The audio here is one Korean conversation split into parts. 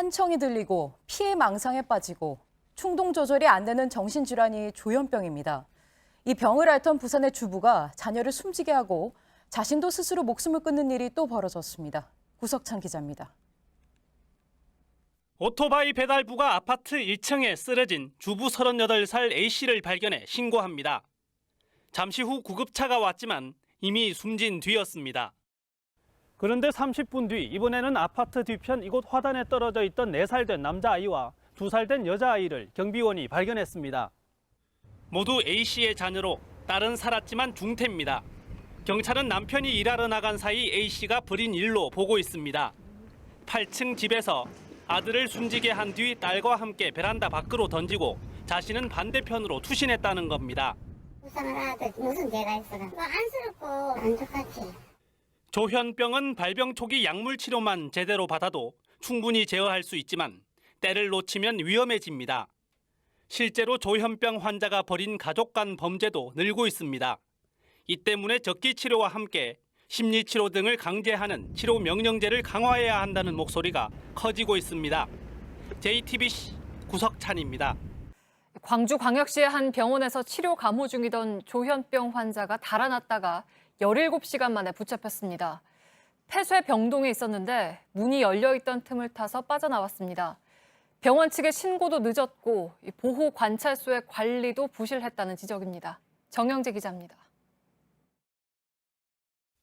환청이 들리고 피해 망상에 빠지고 충동 조절이 안 되는 정신질환이 조현병입니다. 이 병을 앓던 부산의 주부가 자녀를 숨지게 하고 자신도 스스로 목숨을 끊는 일이 또 벌어졌습니다. 구석찬 기자입니다. 오토바이 배달부가 아파트 1층에 쓰러진 주부 38살 A씨를 발견해 신고합니다. 잠시 후 구급차가 왔지만 이미 숨진 뒤였습니다. 그런데 30분 뒤 이번에는 아파트 뒤편 이곳 화단에 떨어져 있던 4살 된 남자아이와 2살 된 여자아이를 경비원이 발견했습니다. 모두 A씨의 자녀로 딸은 살았지만 중태입니다. 경찰은 남편이 일하러 나간 사이 A씨가 벌인 일로 보고 있습니다. 8층 집에서 아들을 숨지게 한 뒤 딸과 함께 베란다 밖으로 던지고 자신은 반대편으로 투신했다는 겁니다. 부상을 하듯 무슨 죄가 있어가 안쓰럽고 안 좋겠지. 조현병은 발병 초기 약물 치료만 제대로 받아도 충분히 제어할 수 있지만 때를 놓치면 위험해집니다. 실제로 조현병 환자가 벌인 가족 간 범죄도 늘고 있습니다. 이 때문에 적기 치료와 함께 심리치료 등을 강제하는 치료 명령제를 강화해야 한다는 목소리가 커지고 있습니다. JTBC 구석찬입니다. 광주광역시의 한 병원에서 치료 감호 중이던 조현병 환자가 달아났다가 17시간 만에 붙잡혔습니다. 폐쇄병동에 있었는데 문이 열려있던 틈을 타서 빠져나왔습니다. 병원 측의 신고도 늦었고 보호관찰소의 관리도 부실했다는 지적입니다. 정영재 기자입니다.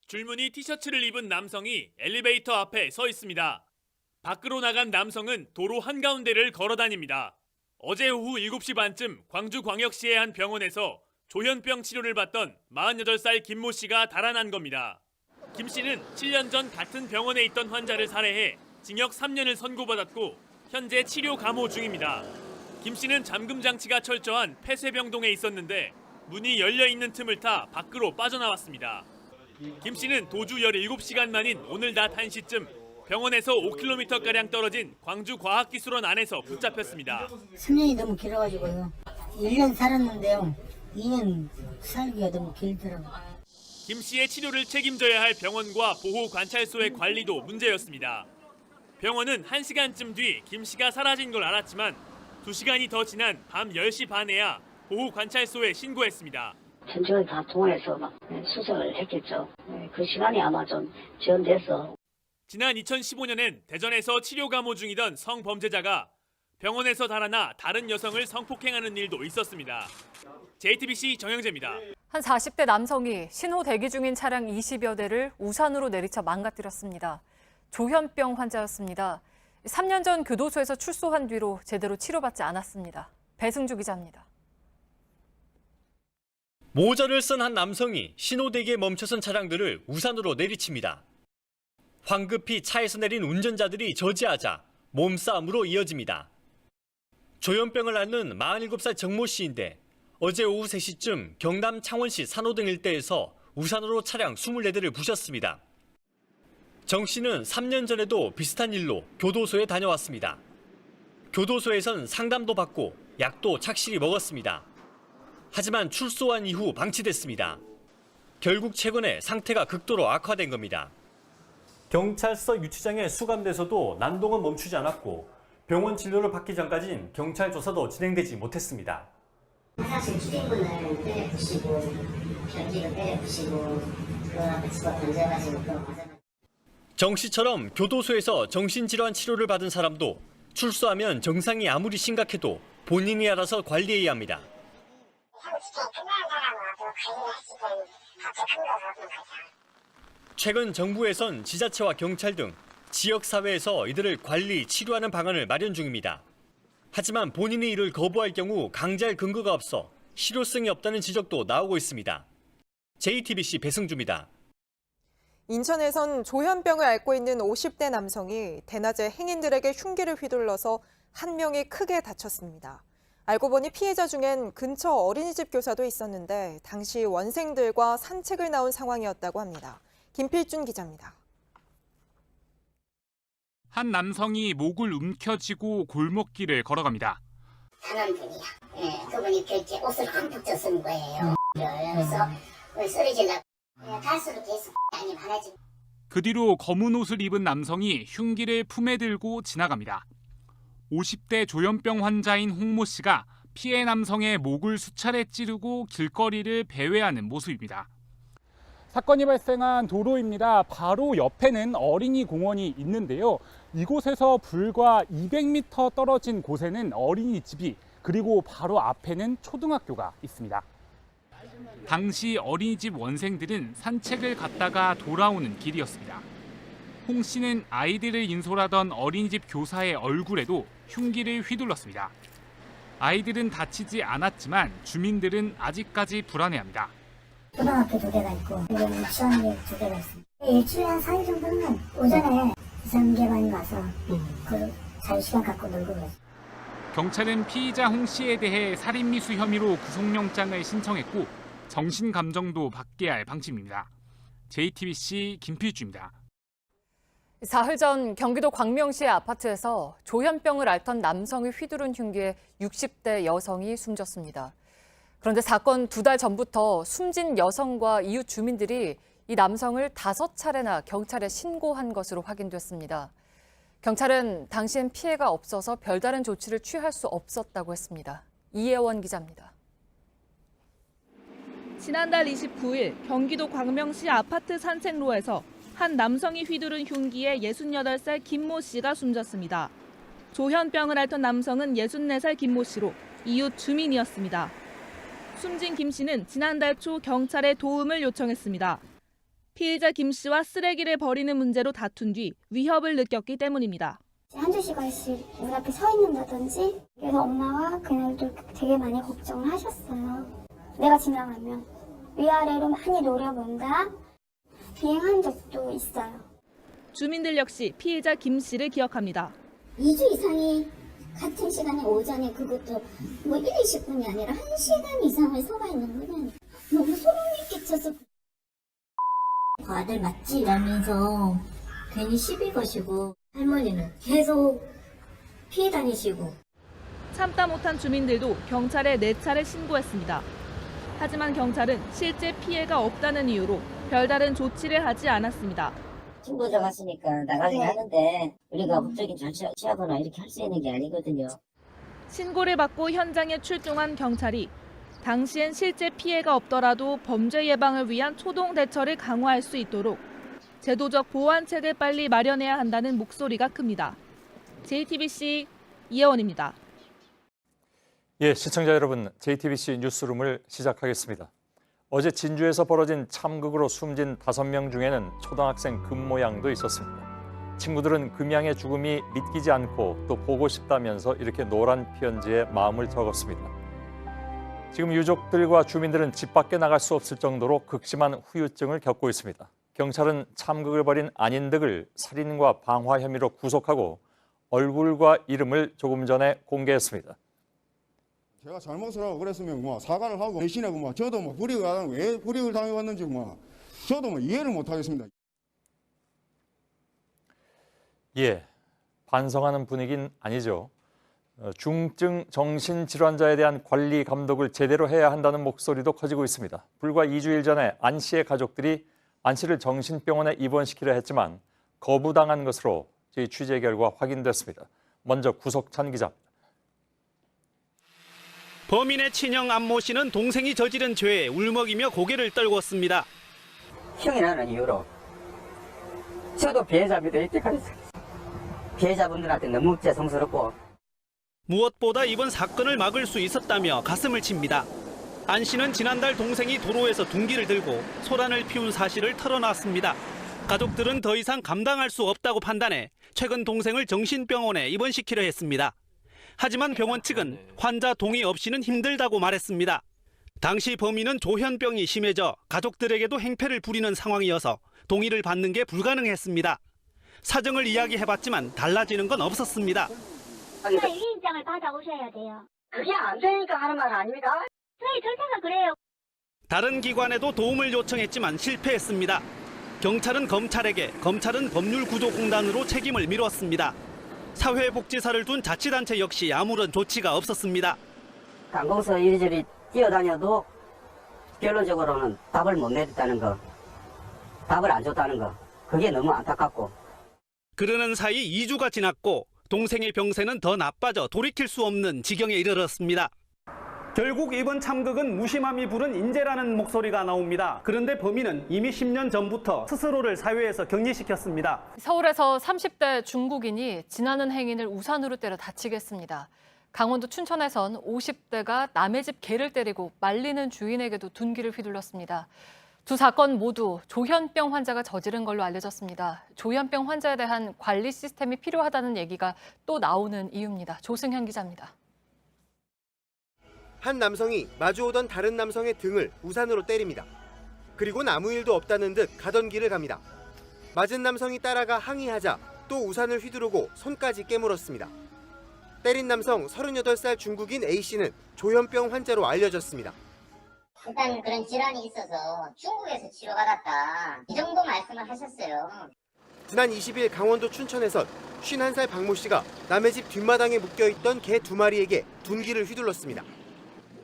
줄무늬 티셔츠를 입은 남성이 엘리베이터 앞에 서 있습니다. 밖으로 나간 남성은 도로 한가운데를 걸어 다닙니다. 어제 오후 7시 반쯤 광주광역시의 한 병원에서 조현병 치료를 받던 48살 김모 씨가 달아난 겁니다. 김 씨는 7년 전 같은 병원에 있던 환자를 살해해 징역 3년을 선고받았고 현재 치료 감호 중입니다. 김 씨는 잠금 장치가 철저한 폐쇄병동에 있었는데 문이 열려 있는 틈을 타 밖으로 빠져나왔습니다. 김 씨는 도주 17시간 만인 오늘 낮 1시쯤 병원에서 5km가량 떨어진 광주과학기술원 안에서 붙잡혔습니다. 3년이 너무 길어가지고요. 1년 살았는데요. 2년 살기가 너무 길더라고요. 김 씨의 치료를 책임져야 할 병원과 보호관찰소의 관리도 문제였습니다. 병원은 1시간쯤 뒤 김 씨가 사라진 걸 알았지만 2시간이 더 지난 밤 10시 반에야 보호관찰소에 신고했습니다. 전체를 다 통화해서 수색을 했겠죠. 그 시간이 아마 좀 지연돼서. 지난 2015년엔 대전에서 치료 감호 중이던 성범죄자가 병원에서 달아나 다른 여성을 성폭행하는 일도 있었습니다. JTBC 정영재입니다. 한 40대 남성이 신호 대기 중인 차량 20여 대를 우산으로 내리쳐 망가뜨렸습니다. 조현병 환자였습니다. 3년 전 교도소에서 출소한 뒤로 제대로 치료받지 않았습니다. 배승주 기자입니다. 모자를 쓴 한 남성이 신호대기에 멈춰선 차량들을 우산으로 내리칩니다. 황급히 차에서 내린 운전자들이 저지하자 몸싸움으로 이어집니다. 조현병을 앓는 47살 정모 씨인데 어제 오후 3시쯤 경남 창원시 산호등 일대에서 우산으로 차량 24대를 부셨습니다. 정 씨는 3년 전에도 비슷한 일로 교도소에 다녀왔습니다. 교도소에선 상담도 받고 약도 착실히 먹었습니다. 하지만 출소한 이후 방치됐습니다. 결국 최근에 상태가 극도로 악화된 겁니다. 경찰서 유치장에 수감돼서도 난동은 멈추지 않았고 병원 진료를 받기 전까진 경찰 조사도 진행되지 못했습니다. 화장실 출입문을 때려부시고 변기를 때려부시고 그 앞에 집어 던져가지고 그거 맞아가지고. 정 씨처럼 교도소에서 정신질환 치료를 받은 사람도 출소하면 증상이 아무리 심각해도 본인이 알아서 관리해야 합니다. 최근 정부에선 지자체와 경찰 등 지역사회에서 이들을 관리, 치료하는 방안을 마련 중입니다. 하지만 본인이 이를 거부할 경우 강제할 근거가 없어 실효성이 없다는 지적도 나오고 있습니다. JTBC 배승주입니다. 인천에선 조현병을 앓고 있는 50대 남성이 대낮에 행인들에게 흉기를 휘둘러서 한 명이 크게 다쳤습니다. 알고 보니 피해자 중엔 근처 어린이집 교사도 있었는데 당시 원생들과 산책을 나온 상황이었다고 합니다. 김필준 기자입니다. 한 남성이 목을 움켜쥐고 골목길을 걸어갑니다. 사람들이야. 그분이 이렇게 옷을 흠뻑 젖은 거예요. 그래서 소리 질러 갈수록 계속 많아지고. 그 뒤로 검은 옷을 입은 남성이 흉기를 품에 들고 지나갑니다. 50대 조현병 환자인 홍모 씨가 피해 남성의 목을 수차례 찌르고 길거리를 배회하는 모습입니다. 사건이 발생한 도로입니다. 바로 옆에는 어린이 공원이 있는데요. 이곳에서 불과 200m 떨어진 곳에는 어린이집이, 그리고 바로 앞에는 초등학교가 있습니다. 당시 어린이집 원생들은 산책을 갔다가 돌아오는 길이었습니다. 홍 씨는 아이들을 인솔하던 어린이집 교사의 얼굴에도 흉기를 휘둘렀습니다. 아이들은 다치지 않았지만 주민들은 아직까지 불안해합니다. 초등학교 2대가 있고 그리고 유치원이 2대가 있습니다. 일주일에 한 4일 정도는 오전에 2-3개만이 와서 그 자유시간 갖고 놀고 그랬어요. 경찰은 피의자 홍 씨에 대해 살인미수 혐의로 구속영장을 신청했고 정신감정도 받게 할 방침입니다. JTBC 김필주입니다. 사흘 전 경기도 광명시의 아파트에서 조현병을 앓던 남성이 휘두른 흉기에 60대 여성이 숨졌습니다. 그런데 사건 2달 전부터 숨진 여성과 이웃 주민들이 이 남성을 5차례나 경찰에 신고한 것으로 확인됐습니다. 경찰은 당시엔 피해가 없어서 별다른 조치를 취할 수 없었다고 했습니다. 이혜원 기자입니다. 지난달 29일 경기도 광명시 아파트 산책로에서 한 남성이 휘두른 흉기에 68살 김모 씨가 숨졌습니다. 조현병을 앓던 남성은 64살 김모 씨로 이웃 주민이었습니다. 숨진 김 씨는 지난달 초 경찰에 도움을 요청했습니다. 피해자 김 씨와 쓰레기를 버리는 문제로 다툰 뒤 위협을 느꼈기 때문입니다. 한두 시간씩 문 앞에 서 있는다든지 그래서 엄마가 그날도 되게 많이 걱정을 하셨어요. 내가 지나가면 위아래로 많이 노려본다. 비행한 적도 있어요. 주민들 역시 피해자 김 씨를 기억합니다. 2주 이상이 같은 시간에 오전에 그것도 뭐 1, 20분이 아니라 1시간 이상을 서가 있는 거는 너무 소름이 끼쳐서 그 아들 맞지? 이러면서 괜히 시비 거시고 할머니는 계속 피해 다니시고 참다 못한 주민들도 경찰에 4차례 신고했습니다. 하지만 경찰은 실제 피해가 없다는 이유로 별다른 조치를 하지 않았습니다. 신고자 갔으니까 나가긴 하는데 우리가 법적인 조치를 취하거나 이렇게 할 수 있는 게 아니거든요. 신고를 받고 현장에 출동한 경찰이 당시엔 실제 피해가 없더라도 범죄 예방을 위한 초동 대처를 강화할 수 있도록 제도적 보완책을 빨리 마련해야 한다는 목소리가 큽니다. JTBC 이혜원입니다. 예, 시청자 여러분, JTBC 뉴스룸을 시작하겠습니다. 어제 진주에서 벌어진 참극으로 숨진 5명 중에는 초등학생 금모양도 있었습니다. 친구들은 금양의 죽음이 믿기지 않고 또 보고 싶다면서 이렇게 노란 편지에 마음을 적었습니다. 지금 유족들과 주민들은 집 밖에 나갈 수 없을 정도로 극심한 후유증을 겪고 있습니다. 경찰은 참극을 벌인 안인득을 살인과 방화 혐의로 구속하고 얼굴과 이름을 조금 전에 공개했습니다. 제가 잘못을 하고 그랬으면 뭐 사과를 하고 대신하고 뭐 저도 뭐 왜 불이익을 당해왔는지 뭐 저도 뭐 이해를 못 하겠습니다. 예, 반성하는 분위기는 아니죠. 중증 정신질환자에 대한 관리 감독을 제대로 해야 한다는 목소리도 커지고 있습니다. 불과 2주일 전에 안 씨의 가족들이 안 씨를 정신병원에 입원시키려 했지만 거부당한 것으로 저희 취재 결과 확인됐습니다. 먼저 구석찬 기자입니다. 범인의 친형 안모 씨는 동생이 저지른 죄에 울먹이며 고개를 떨궜습니다. 형이 나는 이유로 저도 피해자입니다. 이때까지 피해자분들한테 너무 죄송스럽고 무엇보다 이번 사건을 막을 수 있었다며 가슴을 칩니다. 안 씨는 지난달 동생이 도로에서 둔기를 들고 소란을 피운 사실을 털어놨습니다. 가족들은 더 이상 감당할 수 없다고 판단해 최근 동생을 정신병원에 입원시키려 했습니다. 하지만 병원 측은 환자 동의 없이는 힘들다고 말했습니다. 당시 범인은 조현병이 심해져 가족들에게도 행패를 부리는 상황이어서 동의를 받는 게 불가능했습니다. 사정을 이야기해봤지만 달라지는 건 없었습니다. 위임장을 받아오셔야 돼요. 그게 안 되니까 하는 말 아닙니까? 저희 절차가 그래요. 다른 기관에도 도움을 요청했지만 실패했습니다. 경찰은 검찰에게, 검찰은 법률구조공단으로 책임을 미뤘습니다. 사회복지사를 둔 자치단체 역시 아무런 조치가 없었습니다. 관공서 이리저리 뛰어다녀도 결론적으로는 답을 못 내렸다는 거, 답을 안 줬다는 거, 그게 너무 안타깝고. 그러는 사이 2주가 지났고 동생의 병세는 더 나빠져 돌이킬 수 없는 지경에 이르렀습니다. 결국 이번 참극은 무심함이 부른 인재라는 목소리가 나옵니다. 그런데 범인은 이미 10년 전부터 스스로를 사회에서 격리시켰습니다. 서울에서 30대 중국인이 지나는 행인을 우산으로 때려 다치게 했습니다. 강원도 춘천에선 50대가 남의 집 개를 때리고 말리는 주인에게도 둔기를 휘둘렀습니다. 두 사건 모두 조현병 환자가 저지른 걸로 알려졌습니다. 조현병 환자에 대한 관리 시스템이 필요하다는 얘기가 또 나오는 이유입니다. 조승현 기자입니다. 한 남성이 마주오던 다른 남성의 등을 우산으로 때립니다. 그리고는 아무 일도 없다는 듯 가던 길을 갑니다. 맞은 남성이 따라가 항의하자 또 우산을 휘두르고 손까지 깨물었습니다. 때린 남성 38살 중국인 A씨는 조현병 환자로 알려졌습니다. 일단 그런 질환이 있어서 중국에서 치료받았다. 이 정도 말씀을 하셨어요. 지난 20일 강원도 춘천에선 51살 박모 씨가 남의 집 뒷마당에 묶여있던 개 2마리에게 둔기를 휘둘렀습니다.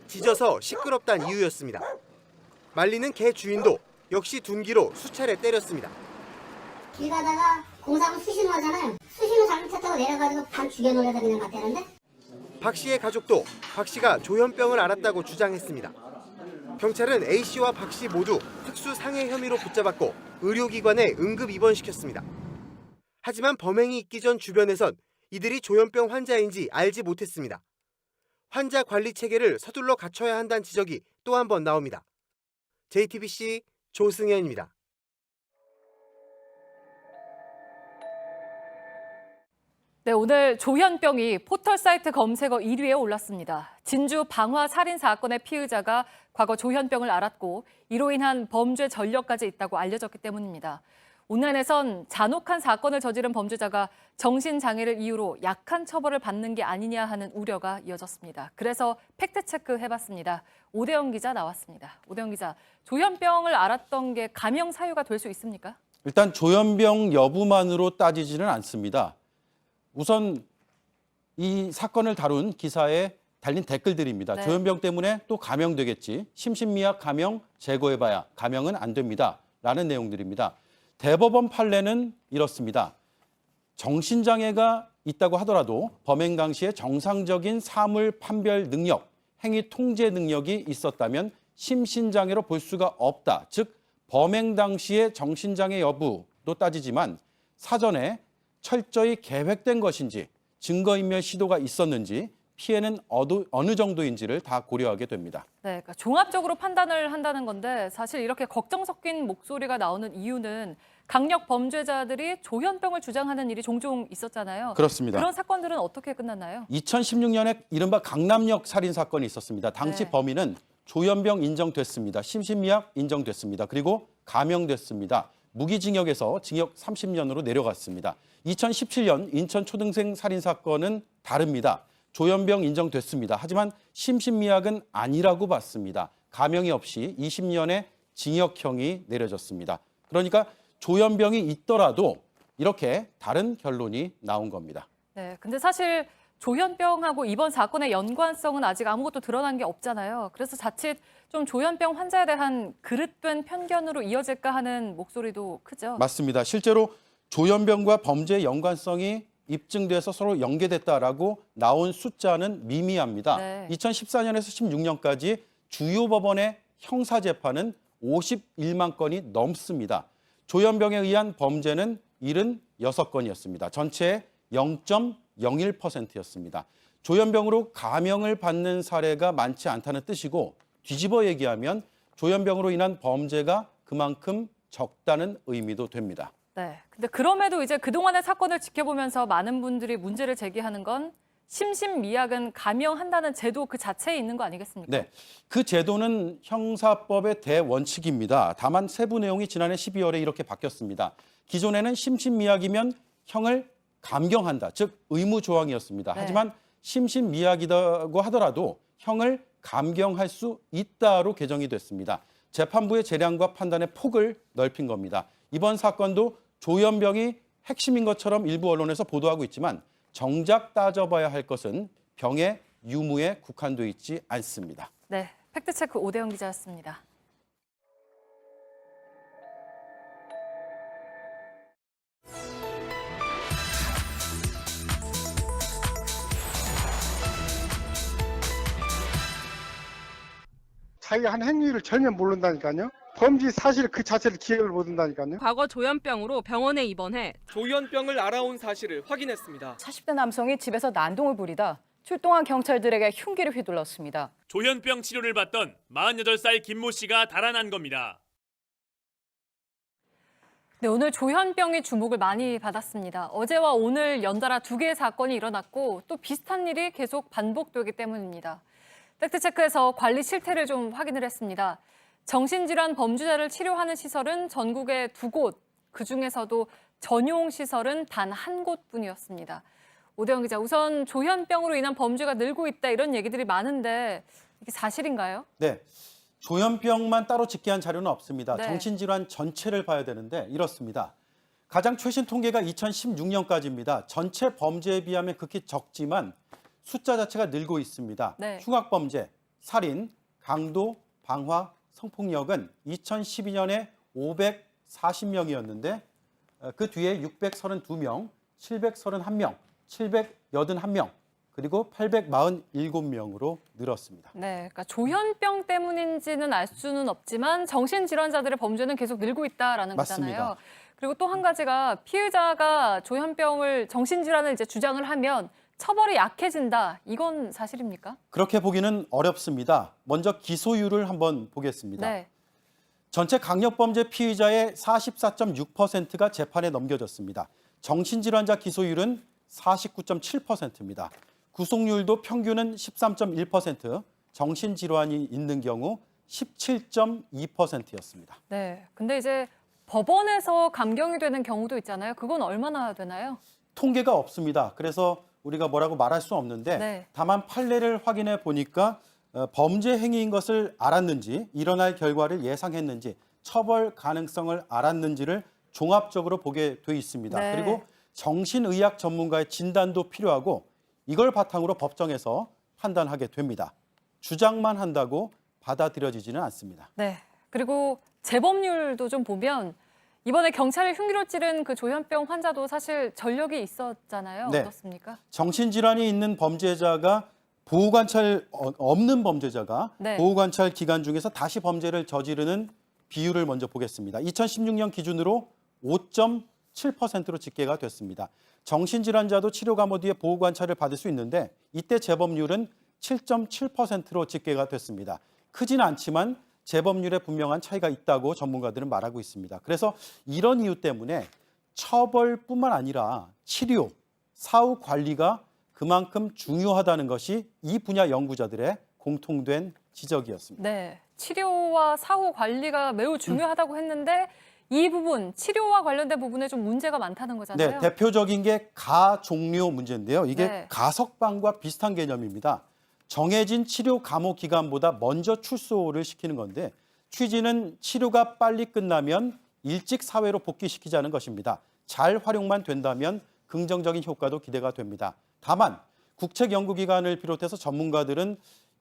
짖어서 시끄럽단 이유였습니다. 말리는 개 주인도 역시 둔기로 수차례 때렸습니다. 길 가다가 공사하면 수신호 하잖아요. 수신호 잘못했다고 내려가지고 반 죽여놓으려다 그냥 갔다는데? 박 씨의 가족도 박 씨가 조현병을 앓았다고 주장했습니다. 경찰은 A 씨와 박 씨 모두 특수 상해 혐의로 붙잡았고 의료기관에 응급 입원시켰습니다. 하지만 범행이 있기 전 주변에선 이들이 조현병 환자인지 알지 못했습니다. 환자 관리 체계를 서둘러 갖춰야 한다는 지적이 또 한 번 나옵니다. JTBC 조승현입니다. 네, 오늘 조현병이 포털 사이트 검색어 1위에 올랐습니다. 진주 방화 살인 사건의 피의자가 과거 조현병을 앓았고 이로 인한 범죄 전력까지 있다고 알려졌기 때문입니다. 온라인에선 잔혹한 사건을 저지른 범죄자가 정신장애를 이유로 약한 처벌을 받는 게 아니냐 하는 우려가 이어졌습니다. 그래서 팩트체크 해봤습니다. 오대영 기자 나왔습니다. 오대영 기자, 조현병을 앓았던 게 감형 사유가 될 수 있습니까? 일단 조현병 여부만으로 따지지는 않습니다. 우선 이 사건을 다룬 기사에 달린 댓글들입니다. 네. 조현병 때문에 또 감형되겠지. 심신미약 감형 제거해봐야 감형은 안 됩니다. 라는 내용들입니다. 대법원 판례는 이렇습니다. 정신장애가 있다고 하더라도 범행 당시에 정상적인 사물 판별 능력, 행위 통제 능력이 있었다면 심신장애로 볼 수가 없다. 즉 범행 당시의 정신장애 여부도 따지지만 사전에 철저히 계획된 것인지 증거인멸 시도가 있었는지 피해는 어느 정도인지를 다 고려하게 됩니다. 네, 그러니까 종합적으로 판단을 한다는 건데 사실 이렇게 걱정 섞인 목소리가 나오는 이유는 강력 범죄자들이 조현병을 주장하는 일이 종종 있었잖아요. 그렇습니다. 그런 사건들은 어떻게 끝났나요? 2016년에 이른바 강남역 살인 사건이 있었습니다. 당시 네. 범인은 조현병 인정됐습니다. 심신미약 인정됐습니다. 그리고 감형됐습니다. 무기징역에서 징역 30년으로 내려갔습니다. 2017년 인천 초등생 살인 사건은 다릅니다. 조현병 인정됐습니다. 하지만 심신미약은 아니라고 봤습니다. 감형이 없이 20년의 징역형이 내려졌습니다. 그러니까 조현병이 있더라도 이렇게 다른 결론이 나온 겁니다. 네, 근데 사실 조현병하고 이번 사건의 연관성은 아직 아무것도 드러난 게 없잖아요. 그래서 자칫 좀 조현병 환자에 대한 그릇된 편견으로 이어질까 하는 목소리도 크죠. 맞습니다. 실제로 조현병과 범죄의 연관성이 입증돼서 서로 연계됐다라고 나온 숫자는 미미합니다. 네. 2014년에서 16년까지 주요 법원의 형사재판은 51만 건이 넘습니다. 조현병에 의한 범죄는 76건이었습니다. 전체의 0.01%였습니다. 조현병으로 감형을 받는 사례가 많지 않다는 뜻이고 뒤집어 얘기하면 조현병으로 인한 범죄가 그만큼 적다는 의미도 됩니다. 네, 근데 그럼에도 이제 그동안의 사건을 지켜보면서 많은 분들이 문제를 제기하는 건 심신미약은 감형한다는 제도 그 자체에 있는 거 아니겠습니까? 네, 그 제도는 형사법의 대원칙입니다. 다만 세부 내용이 지난해 12월에 이렇게 바뀌었습니다. 기존에는 심신미약이면 형을 감경한다, 즉 의무 조항이었습니다. 네. 하지만 심신미약이라고 하더라도 형을 감경할 수 있다로 개정이 됐습니다. 재판부의 재량과 판단의 폭을 넓힌 겁니다. 이번 사건도 조현병이 핵심인 것처럼 일부 언론에서 보도하고 있지만 정작 따져봐야 할 것은 병의 유무에 국한돼 있지 않습니다. 네, 팩트체크 오대영 기자였습니다. 자기가 한 행위를 전혀 모른다니까요. 범죄 사실 그 자체를 기억을 못한다니까요. 과거 조현병으로 병원에 입원해 조현병을 알아온 사실을 확인했습니다. 40대 남성이 집에서 난동을 부리다 출동한 경찰들에게 흉기를 휘둘렀습니다. 조현병 치료를 받던 48살 김모 씨가 달아난 겁니다. 네, 오늘 조현병이 주목을 많이 받았습니다. 어제와 오늘 연달아 2개의 사건이 일어났고 또 비슷한 일이 계속 반복되기 때문입니다. 팩트체크에서 관리 실태를 좀 확인을 했습니다. 정신질환 범죄자를 치료하는 시설은 전국에 2곳, 그중에서도 전용 시설은 단 1곳뿐이었습니다. 오대영 기자, 우선 조현병으로 인한 범죄가 늘고 있다 이런 얘기들이 많은데 이게 사실인가요? 네. 조현병만 따로 집계한 자료는 없습니다. 네. 정신질환 전체를 봐야 되는데 이렇습니다. 가장 최신 통계가 2016년까지입니다. 전체 범죄에 비하면 극히 적지만 숫자 자체가 늘고 있습니다. 네. 흉악범죄, 살인, 강도, 방화, 성폭력은 2012년에 540명이었는데 그 뒤에 632명, 731명, 781명, 그리고 847명으로 늘었습니다. 네, 그러니까 조현병 때문인지는 알 수는 없지만 정신질환자들의 범죄는 계속 늘고 있다라는 맞습니다. 거잖아요. 그리고 또 한 가지가 피해자가 조현병을 정신질환을 이제 주장을 하면 처벌이 약해진다. 이건 사실입니까? 그렇게 보기는 어렵습니다. 먼저 기소율을 한번 보겠습니다. 네. 전체 강력범죄 피의자의 44.6%가 재판에 넘겨졌습니다. 정신질환자 기소율은 49.7%입니다. 구속률도 평균은 13.1%, 정신질환이 있는 경우 17.2%였습니다. 네, 근데 이제 법원에서 감경이 되는 경우도 있잖아요. 그건 얼마나 되나요? 통계가 없습니다. 그래서 우리가 뭐라고 말할 수 없는데 네. 다만 판례를 확인해 보니까 범죄 행위인 것을 알았는지, 일어날 결과를 예상했는지, 처벌 가능성을 알았는지를 종합적으로 보게 돼 있습니다. 네. 그리고 정신의학 전문가의 진단도 필요하고 이걸 바탕으로 법정에서 판단하게 됩니다. 주장만 한다고 받아들여지지는 않습니다. 네, 그리고 재범률도 좀 보면 이번에 경찰이 흉기로 찌른 그 조현병 환자도 사실 전력이 있었잖아요. 네. 어떻습니까? 정신질환이 있는 범죄자가 보호관찰 없는 범죄자가 네. 보호관찰 기간 중에서 다시 범죄를 저지르는 비율을 먼저 보겠습니다. 2016년 기준으로 5.7%로 집계가 됐습니다. 정신질환자도 치료 감호 뒤에 보호관찰을 받을 수 있는데 이때 재범률은 7.7%로 집계가 됐습니다. 크진 않지만 재범률에 분명한 차이가 있다고 전문가들은 말하고 있습니다. 그래서 이런 이유 때문에 처벌뿐만 아니라 치료, 사후 관리가 그만큼 중요하다는 것이 이 분야 연구자들의 공통된 지적이었습니다. 네, 치료와 사후 관리가 매우 중요하다고 했는데 이 부분, 치료와 관련된 부분에 좀 문제가 많다는 거잖아요. 네, 대표적인 게 가종료 문제인데요. 이게 네. 가석방과 비슷한 개념입니다. 정해진 치료 감호 기간보다 먼저 출소를 시키는 건데 취지는 치료가 빨리 끝나면 일찍 사회로 복귀시키자는 것입니다. 잘 활용만 된다면 긍정적인 효과도 기대가 됩니다. 다만 국책연구기관을 비롯해서 전문가들은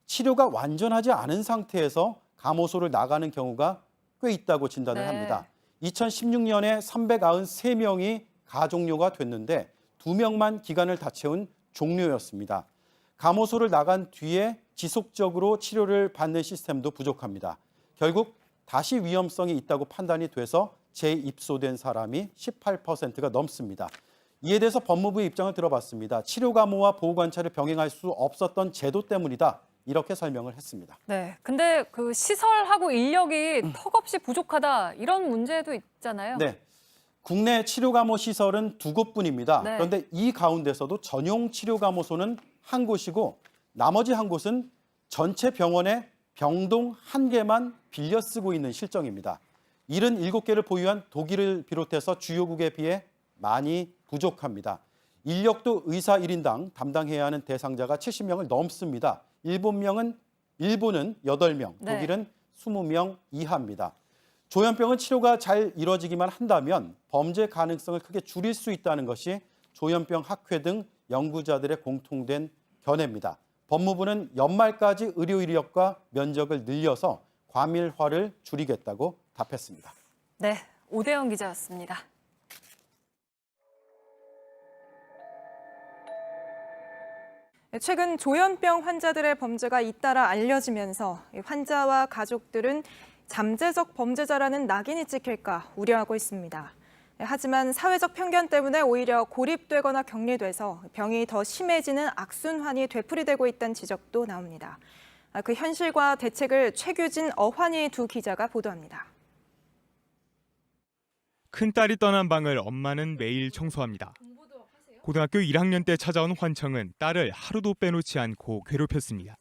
치료가 완전하지 않은 상태에서 감호소를 나가는 경우가 꽤 있다고 진단을 네. 합니다. 2016년에 393명이 가종료가 됐는데 2명만 기간을 다 채운 종료였습니다. 감호소를 나간 뒤에 지속적으로 치료를 받는 시스템도 부족합니다. 결국 다시 위험성이 있다고 판단이 돼서 재입소된 사람이 18%가 넘습니다. 이에 대해서 법무부의 입장을 들어봤습니다. 치료 감호와 보호 관찰을 병행할 수 없었던 제도 때문이다. 이렇게 설명을 했습니다. 네, 근데 그 시설하고 인력이 턱없이 부족하다 이런 문제도 있잖아요. 네, 국내 치료 감호 시설은 2곳뿐입니다. 네. 그런데 이 가운데서도 전용 치료 감호소는 한 곳이고 나머지 한 곳은 전체 병원의 병동 1개만 빌려 쓰고 있는 실정입니다. 77개를 보유한 독일을 비롯해서 주요국에 비해 많이 부족합니다. 인력도 의사 1인당 담당해야 하는 대상자가 70명을 넘습니다. 일본은 8명, 네. 독일은 20명 이하입니다. 조현병은 치료가 잘 이루어지기만 한다면 범죄 가능성을 크게 줄일 수 있다는 것이 조현병 학회 등 연구자들의 공통된 견해입니다. 법무부는 연말까지 의료 인력과 면적을 늘려서 과밀화를 줄이겠다고 답했습니다. 네, 오대영 기자였습니다. 최근 조현병 환자들의 범죄가 잇따라 알려지면서 환자와 가족들은 잠재적 범죄자라는 낙인이 찍힐까 우려하고 있습니다. 하지만 사회적 편견 때문에 오히려 고립되거나 격리돼서 병이 더 심해지는 악순환이 되풀이되고 있다는 지적도 나옵니다. 그 현실과 대책을 최규진, 어환희 두 기자가 보도합니다. 큰딸이 떠난 방을 엄마는 매일 청소합니다. 고등학교 1학년 때 찾아온 환청은 딸을 하루도 빼놓지 않고 괴롭혔습니다.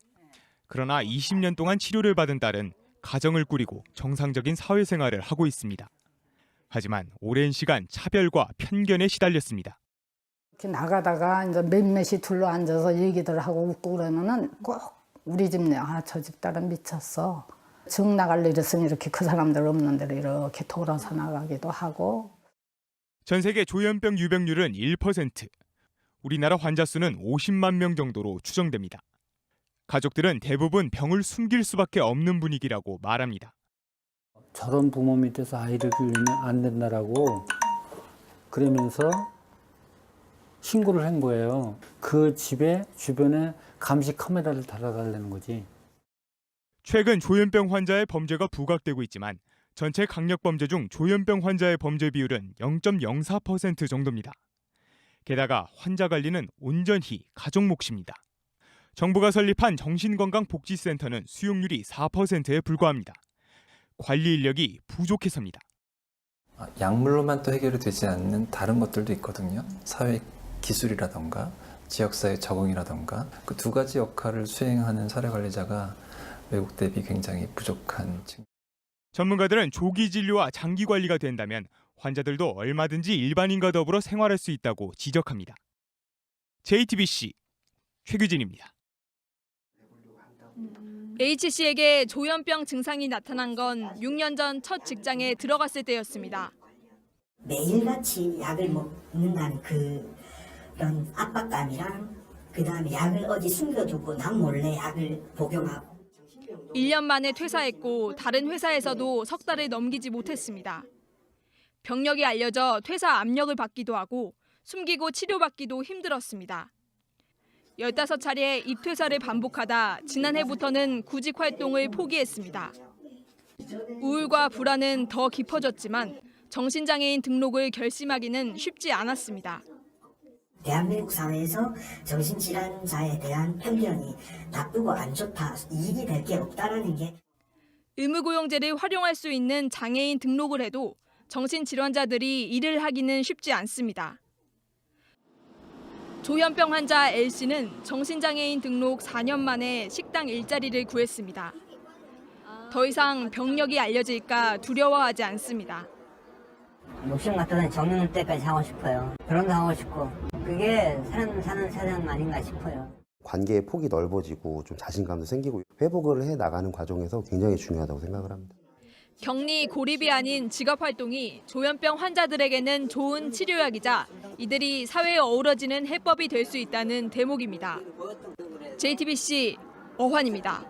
그러나 20년 동안 치료를 받은 딸은 가정을 꾸리고 정상적인 사회생활을 하고 있습니다. 하지만 오랜 시간 차별과 편견에 시달렸습니다. 이렇게 나가다가 이제 몇몇이 둘러앉아서 얘기들 하고 웃고 그러면은 꼭 우리 집 저 집 딸은 미쳤어. 정 나갈 일 있으면 이렇게 그 사람들 없는 데로 이렇게 돌아서 나가기도 하고. 전 세계 조현병 유병률은 1%. 우리나라 환자 수는 50만 명 정도로 추정됩니다. 가족들은 대부분 병을 숨길 수밖에 없는 분위기라고 말합니다. 저런 부모 밑에서 아이를 키우면 안 된다라고 그러면서 신고를 한 거예요. 그 집에 주변에 감시 카메라를 달아달라는 거지. 최근 조현병 환자의 범죄가 부각되고 있지만 전체 강력범죄 중 조현병 환자의 범죄 비율은 0.04% 정도입니다. 게다가 환자 관리는 온전히 가족 몫입니다. 정부가 설립한 정신건강복지센터는 수용률이 4%에 불과합니다. 관리 인력이 부족해서입니다. 약물로만 또 해결이 되지 않는 다른 것들도 있거든요. 사회 기술이라던가 지역사회 적응이라던가 그 두 가지 역할을 수행하는 사례관리자가 외국 대비 굉장히 부족한 측면. 전문가들은 조기 진료와 장기 관리가 된다면 환자들도 얼마든지 일반인과 더불어 생활할 수 있다고 지적합니다. JTBC 최규진입니다. H씨에게 조현병 증상이 나타난 건 6년 전 첫 직장에 들어갔을 때였습니다. 매일같이 약을 먹는다는 그런 압박감이랑 그다음에 약을 어디 숨겨두고 난 몰래 약을 복용하고 1년 만에 퇴사했고 다른 회사에서도 석 달을 넘기지 못했습니다. 병력이 알려져 퇴사 압력을 받기도 하고 숨기고 치료받기도 힘들었습니다. 15차례 입퇴사를 반복하다 지난해부터는 구직 활동을 포기했습니다. 우울과 불안은 더 깊어졌지만 정신장애인 등록을 결심하기는 쉽지 않았습니다. 대한민국 사회에서 정신질환자에 대한 편견이 나쁘고 안 좋다, 이익이 될 게 없다라는 게 의무고용제를 활용할 수 있는 장애인 등록을 해도 정신질환자들이 일을 하기는 쉽지 않습니다. 조현병 환자 L씨는 정신장애인 등록 4년 만에 식당 일자리를 구했습니다. 더 이상 병력이 알려질까 두려워하지 않습니다. 욕심 같은 정년 때까지 하고 싶어요. 결혼도 하고 싶고 그게 사람 사는 세상 아닌가 싶어요. 관계의 폭이 넓어지고 좀 자신감도 생기고 회복을 해 나가는 과정에서 굉장히 중요하다고 생각을 합니다. 격리 고립이 아닌 직업활동이 조현병 환자들에게는 좋은 치료약이자 이들이 사회에 어우러지는 해법이 될 수 있다는 대목입니다. JTBC 어환입니다.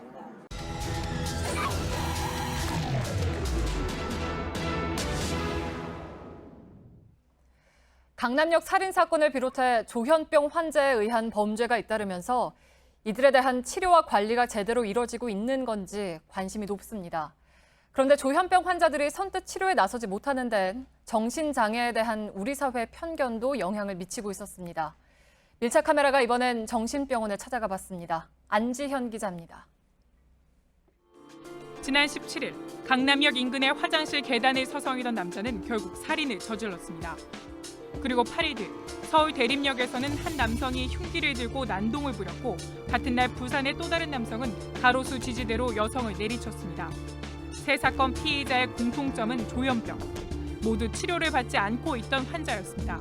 강남역 살인사건을 비롯해 조현병 환자에 의한 범죄가 잇따르면서 이들에 대한 치료와 관리가 제대로 이뤄지고 있는 건지 관심이 높습니다. 그런데 조현병 환자들이 선뜻 치료에 나서지 못하는 데는 정신장애에 대한 우리 사회의 편견도 영향을 미치고 있었습니다. 밀착 카메라가 이번엔 정신병원에 찾아가 봤습니다. 안지현 기자입니다. 지난 17일 강남역 인근의 화장실 계단을 서성이던 남자는 결국 살인을 저질렀습니다. 그리고 8일 뒤 서울 대림역에서는 한 남성이 흉기를 들고 난동을 부렸고 같은 날 부산의 또 다른 남성은 가로수 지지대로 여성을 내리쳤습니다. 세 사건 피해자의 공통점은 조현병. 모두 치료를 받지 않고 있던 환자였습니다.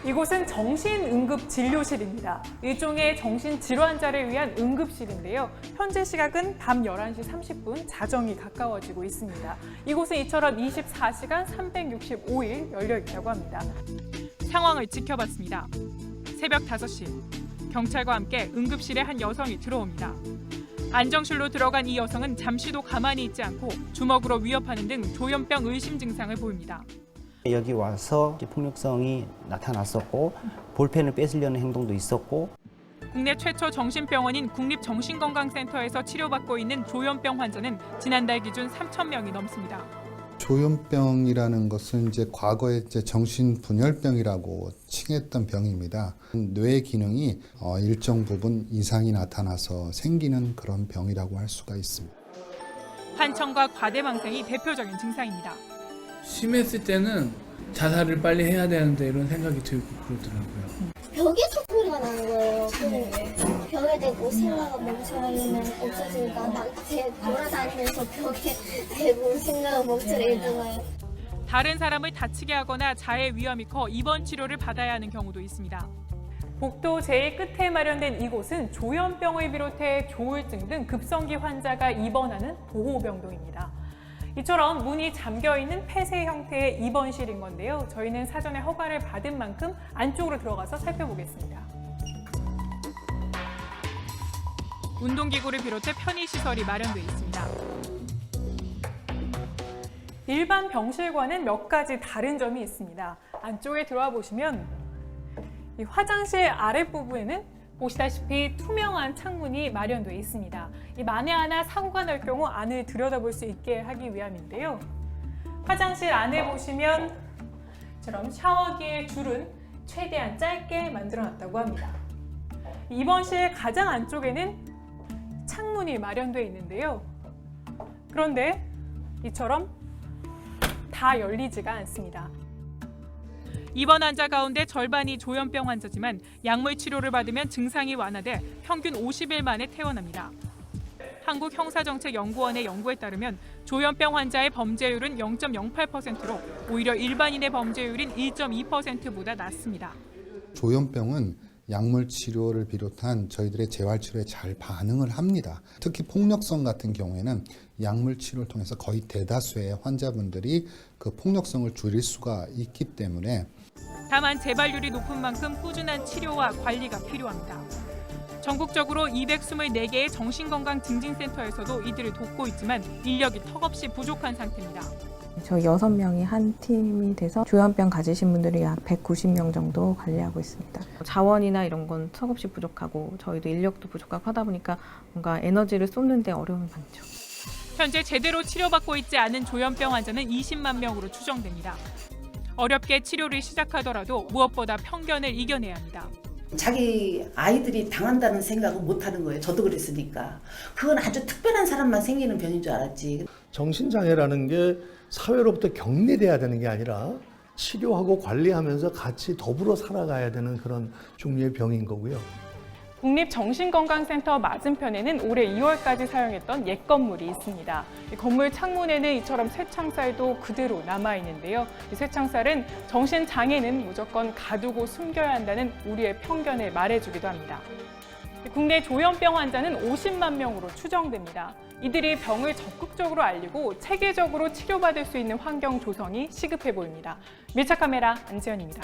이곳은 정신응급진료실입니다. 일종의 정신질환자를 위한 응급실인데요. 현재 시각은 밤 11시 30분, 자정이 가까워지고 있습니다. 이곳은 이처럼 24시간 365일 열려 있다고 합니다. 상황을 지켜봤습니다. 새벽 5시, 경찰과 함께 응급실에 한 여성이 들어옵니다. 안정실로 들어간 이 여성은 잠시도 가만히 있지 않고 주먹으로 위협하는 등 조현병 의심 증상을 보입니다. 여기 와서 폭력성이 나타났었고 볼펜을 뺏으려는 행동도 있었고 국내 최초 정신병원인 국립정신건강센터에서 치료받고 있는 조현병 환자는 지난달 기준 3,000명이 넘습니다. 조현병이라는 것은 이제 과거에 이제 정신분열병이라고 칭했던 병입니다. 뇌 기능이 일정 부분 이상이 나타나서 생기는 그런 병이라고 할 수가 있습니다. 환청과 과대망상이 대표적인 증상입니다. 심했을 때는 자살을 빨리 해야 되는데 이런 생각이 들고 그러더라고요. 벽에서 소리가 나는 거예요. 벽에 대고 생각가 멈춰버리면 없어지니까 막 돌아다니면서 벽에 대고 생각가 멈춰버리는 거예요. 다른 사람을 다치게 하거나 자해 위험이 커 입원 치료를 받아야 하는 경우도 있습니다. 복도 제일 끝에 마련된 이곳은 조현병을 비롯해 조울증 등 급성기 환자가 입원하는 보호병동입니다. 이처럼 문이 잠겨있는 폐쇄 형태의 입원실인 건데요. 저희는 사전에 허가를 받은 만큼 안쪽으로 들어가서 살펴보겠습니다. 운동기구를 비롯해 편의시설이 마련돼 있습니다. 일반 병실과는 몇 가지 다른 점이 있습니다. 안쪽에 들어와 보시면 이 화장실 아랫부분에는 보시다시피 투명한 창문이 마련되어 있습니다. 이 만에 하나 사고가 날 경우 안을 들여다볼 수 있게 하기 위함인데요. 화장실 안에 보시면 이처럼 샤워기의 줄은 최대한 짧게 만들어놨다고 합니다. 입원실 가장 안쪽에는 창문이 마련되어 있는데요. 그런데 이처럼 다 열리지가 않습니다. 입원 환자 가운데 절반이 조현병 환자지만 약물 치료를 받으면 증상이 완화돼 평균 50일 만에 퇴원합니다. 한국형사정책연구원의 연구에 따르면 조현병 환자의 범죄율은 0.08%로 오히려 일반인의 범죄율인 1.2%보다 낮습니다. 조현병은 약물 치료를 비롯한 저희들의 재활 치료에 잘 반응을 합니다. 특히 폭력성 같은 경우에는 약물 치료를 통해서 거의 대다수의 환자분들이 그 폭력성을 줄일 수가 있기 때문에 다만 재발률이 높은 만큼 꾸준한 치료와 관리가 필요합니다. 전국적으로 224개의 정신건강증진센터에서도 이들을 돕고 있지만 인력이 턱없이 부족한 상태입니다. 저희 6명이 한 팀이 돼서 조현병 가지신 분들이 약 190명 정도 관리하고 있습니다. 자원이나 이런 건 턱없이 부족하고 저희도 인력도 부족하고 하다 보니까 뭔가 에너지를 쏟는 데 어려움이 많죠. 현재 제대로 치료받고 있지 않은 조현병 환자는 20만 명으로 추정됩니다. 어렵게 치료를 시작하더라도 무엇보다 편견을 이겨내야 합니다. 자기 아이들이 당한다는 생각을 못하는 거예요. 저도 그랬으니까. 그건 아주 특별한 사람만 생기는 병인 줄 알았지. 정신장애라는 게 사회로부터 격리돼야 되는 게 아니라 치료하고 관리하면서 같이 더불어 살아가야 되는 그런 종류의 병인 거고요. 국립정신건강센터 맞은편에는 올해 2월까지 사용했던 옛 건물이 있습니다. 이 건물 창문에는 이처럼 쇠창살도 그대로 남아있는데요. 이 쇠창살은 정신장애는 무조건 가두고 숨겨야 한다는 우리의 편견을 말해주기도 합니다. 국내 조현병 환자는 50만 명으로 추정됩니다. 이들이 병을 적극적으로 알리고 체계적으로 치료받을 수 있는 환경 조성이 시급해 보입니다. 밀착카메라 안지연입니다.